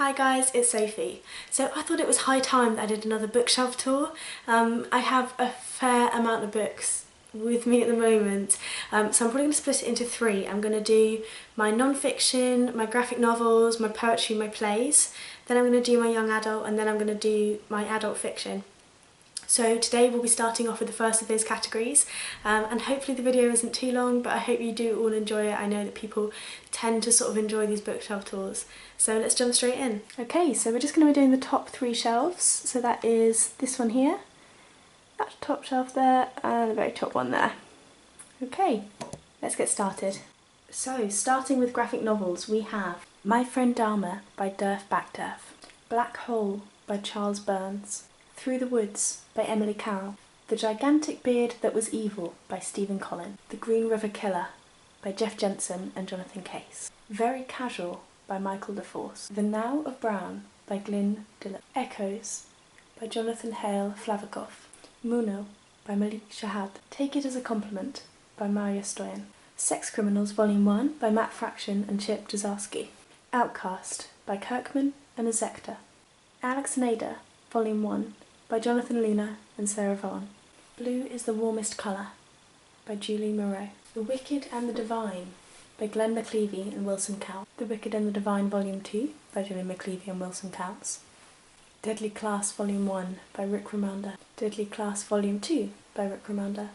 Hi guys, it's Sophie. So I thought it was high time that I did another bookshelf tour. I have a fair amount of books with me at the moment, so I'm probably going to split it into three. I'm going to do my non-fiction, my graphic novels, my poetry, my plays, then I'm going to do my young adult, and then I'm going to do my adult fiction. So today we'll be starting off with the first of those categories, and hopefully the video isn't too long, but I hope you do all enjoy it. I know that people tend to sort of enjoy these bookshelf tours. So let's jump straight in. Okay, so we're just going to be doing the top three shelves. So that is this one here, that top shelf there, and the very top one there. Okay, let's get started. So starting with graphic novels, we have My Friend Dharma by Durf Backderf, Black Hole by Charles Burns, Through the Woods by Emily Carroll, The Gigantic Beard That Was Evil by Stephen Collin, The Green River Killer by Jeff Jensen and Jonathan Case, Very Casual by Michael DeForce, The Now of Brown by Glyn Dillon, Echoes by Jonathan Hale Flavikoff, Muno by Malik Shahad, Take It As a Compliment by Maria Stoyan, Sex Criminals Volume 1 by Matt Fraction and Chip Dazarski, Outcast by Kirkman and Ezekta, Alex and Ada Volume 1 by Jonathan Luna and Sarah Vaughan, Blue is the Warmest Colour by Julie Moreau, The Wicked and the Divine by Glenn McLeavy and Wilson Coutts, The Wicked and the Divine Volume 2 by Gillian McLeavy and Wilson Coutts, Deadly Class Volume 1 by Rick Remender, Deadly Class Volume 2 by Rick Remender,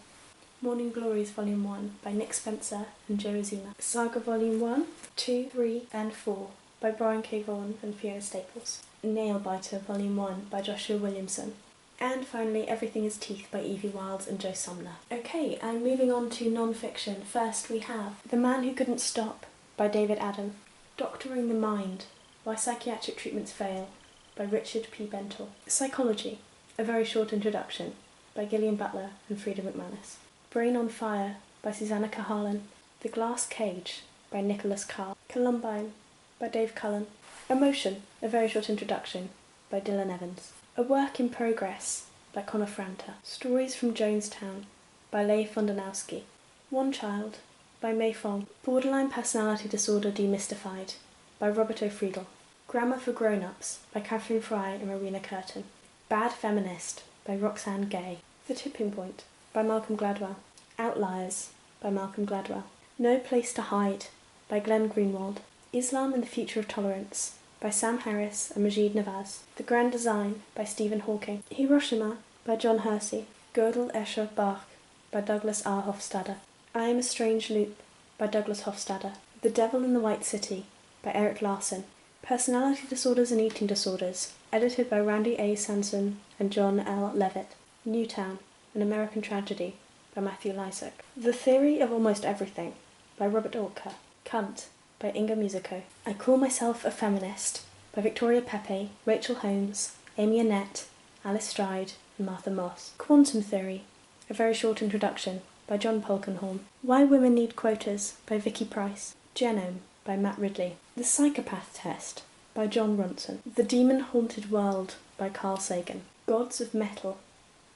Morning Glories Volume 1 by Nick Spencer and Joe Azuna, Saga Volume 1, 2, 3 and 4 by Brian K. Vaughan and Fiona Staples, Nailbiter Volume 1 by Joshua Williamson, and finally Everything is Teeth by Evie Wilds and Joe Sumner. Okay, and moving on to non-fiction, first we have The Man Who Couldn't Stop by David Adam, Doctoring the Mind, Why Psychiatric Treatments Fail by Richard P. Bentel, Psychology, A Very Short Introduction by Gillian Butler and Frida McManus, Brain on Fire by Susanna Cahalan, The Glass Cage by Nicholas Carr, Columbine by Dave Cullen, Emotion, A Very Short Introduction by Dylan Evans, A Work in Progress by Connor Franta, Stories from Jonestown by Leigh Fondanowski, One Child by Mei Fong, Borderline Personality Disorder Demystified by Robert O. Friedel, Grammar for Grown-Ups by Catherine Fry and Marina Curtin, Bad Feminist by Roxane Gay, The Tipping Point by Malcolm Gladwell, Outliers by Malcolm Gladwell, No Place to Hide by Glenn Greenwald, Islam and the Future of Tolerance by Sam Harris and Majid Nawaz, The Grand Design by Stephen Hawking, Hiroshima by John Hersey, Gödel Escher Bach by Douglas R. Hofstadter, I Am a Strange Loop by Douglas Hofstadter, The Devil in the White City by Eric Larson, Personality Disorders and Eating Disorders, edited by Randy A. Sanson and John L. Levitt, Newtown, An American Tragedy by Matthew Lysak, The Theory of Almost Everything by Robert Orker, Cunt by Inga Musico, I Call Myself a Feminist by Victoria Pepe, Rachel Holmes, Amy Annette, Alice Stride and Martha Moss, Quantum Theory, A Very Short Introduction by John Polkinghorne, Why Women Need Quotas by Vicky Price, Genome by Matt Ridley, The Psychopath Test by John Ronson, The Demon Haunted World by Carl Sagan, Gods of Metal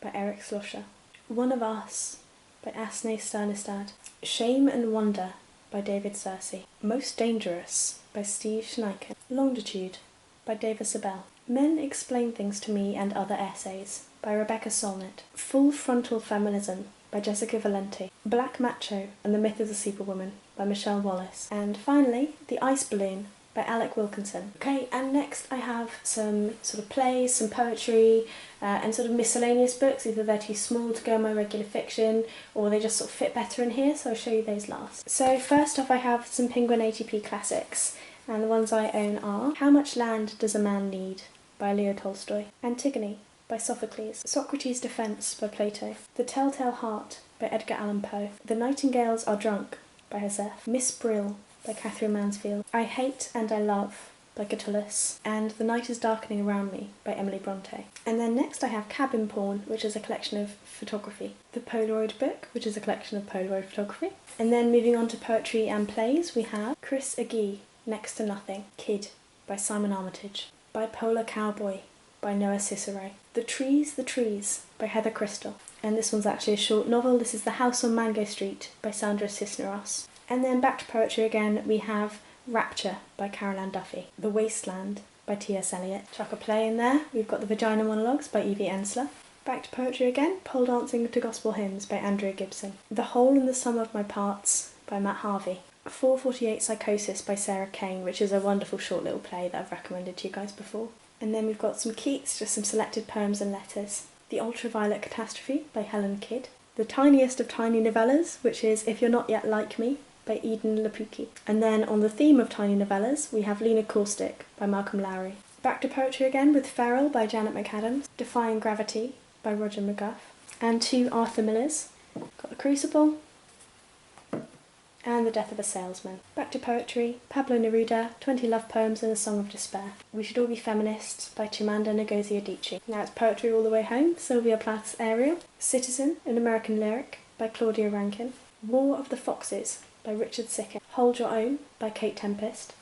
by Eric Slosher, One of Us by Asne Sternestad, Shame and Wonder by David Searcy, Most Dangerous by Steve Schneiko, Longitude by David Sabel, Men Explain Things to Me and Other Essays by Rebecca Solnit, Full Frontal Feminism by Jessica Valenti, Black Macho and the Myth of the Superwoman by Michelle Wallace, and finally The Ice Balloon by Alec Wilkinson. Okay, and next I have some sort of plays, some poetry, and sort of miscellaneous books. Either they're too small to go in my regular fiction, or they just sort of fit better in here, so I'll show you those last. So first off I have some Penguin ATP classics, and the ones I own are How Much Land Does a Man Need by Leo Tolstoy, Antigone by Sophocles, Socrates' Defence by Plato, The Telltale Heart by Edgar Allan Poe, The Nightingales Are Drunk by Hesef, Miss Brill by Catherine Mansfield, I Hate and I Love by Catullus, and The Night is Darkening Around Me by Emily Bronte. And then next I have Cabin Porn, which is a collection of photography, The Polaroid Book, which is a collection of Polaroid photography. And then moving on to poetry and plays, we have Chris Agee, Next to Nothing, Kid by Simon Armitage, Bipolar Cowboy by Noah Cicero, The Trees by Heather Crystal, and this one's actually a short novel. This is The House on Mango Street by Sandra Cisneros. And then back to poetry again, we have Rapture by Caroline Duffy, The Wasteland by T.S. Eliot. Chuck a play in there. We've got The Vagina Monologues by E.V. Ensler. Back to poetry again, Pole Dancing to Gospel Hymns by Andrea Gibson. The Whole and the Sum of My Parts by Matt Harvey. 448 Psychosis by Sarah Kane, which is a wonderful short little play that I've recommended to you guys before. And then we've got some Keats, just some selected poems and letters. The Ultraviolet Catastrophe by Helen Kidd. The Tiniest of Tiny Novellas, which is If You're Not Yet Like Me by Eden Lapuki. And then on the theme of tiny novellas, we have Lena Caustic by Malcolm Lowry. Back to poetry again with Feral by Janet McAdams. Defying Gravity by Roger McGuff. And 2 Arthur Millers. Got The Crucible and The Death of a Salesman. Back to poetry, Pablo Neruda, 20 Love Poems and a Song of Despair. We Should All Be Feminists by Chimamanda Ngozi Adichie. Now it's poetry all the way home, Sylvia Plath's Ariel. Citizen, an American Lyric by Claudia Rankin. War of the Foxes by Richard Sickett. Hold Your Own by Kate Tempest.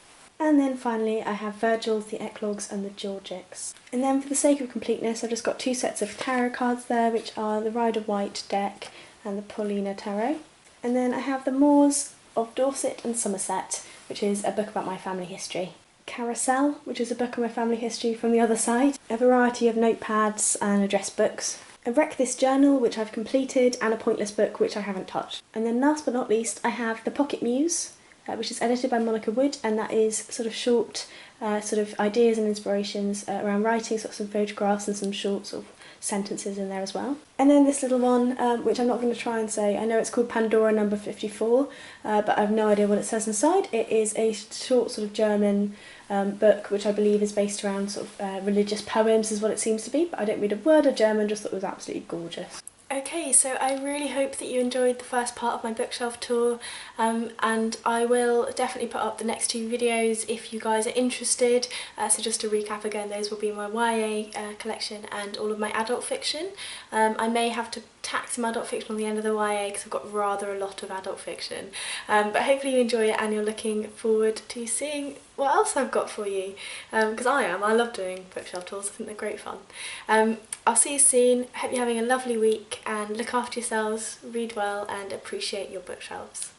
And then finally I have Virgil's The Eclogues and the Georgics. And then for the sake of completeness, I've just got 2 sets of tarot cards there, which are the Rider-Waite deck and the Paulina Tarot. And then I have the Moors of Dorset and Somerset, which is a book about my family history. Carousel, which is a book on my family history from the other side. A variety of notepads and address books. A Wreck This Journal, which I've completed, and a Pointless book, which I haven't touched. And then last but not least, I have The Pocket Muse, which is edited by Monica Wood, and that is sort of short sort of ideas and inspirations around writing, sort of some photographs and some short sort of sentences in there as well. And then this little one, which I'm not going to try and say, I know it's called Pandora number 54, but I have no idea what it says inside. It is a short sort of German book, which I believe is based around sort of religious poems is what it seems to be, but I don't read a word of German, just thought it was absolutely gorgeous. Okay, so I really hope that you enjoyed the first part of my bookshelf tour, and I will definitely put up the next 2 videos if you guys are interested. So just to recap again, those will be my YA collection and all of my adult fiction. I may have to tack some adult fiction on the end of the YA because I've got rather a lot of adult fiction, but hopefully you enjoy it and you're looking forward to seeing what else I've got for you, because I love doing bookshelf tours. I think they're great fun. I'll see you soon. Hope you're having a lovely week and look after yourselves, read well and appreciate your bookshelves.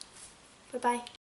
Bye bye.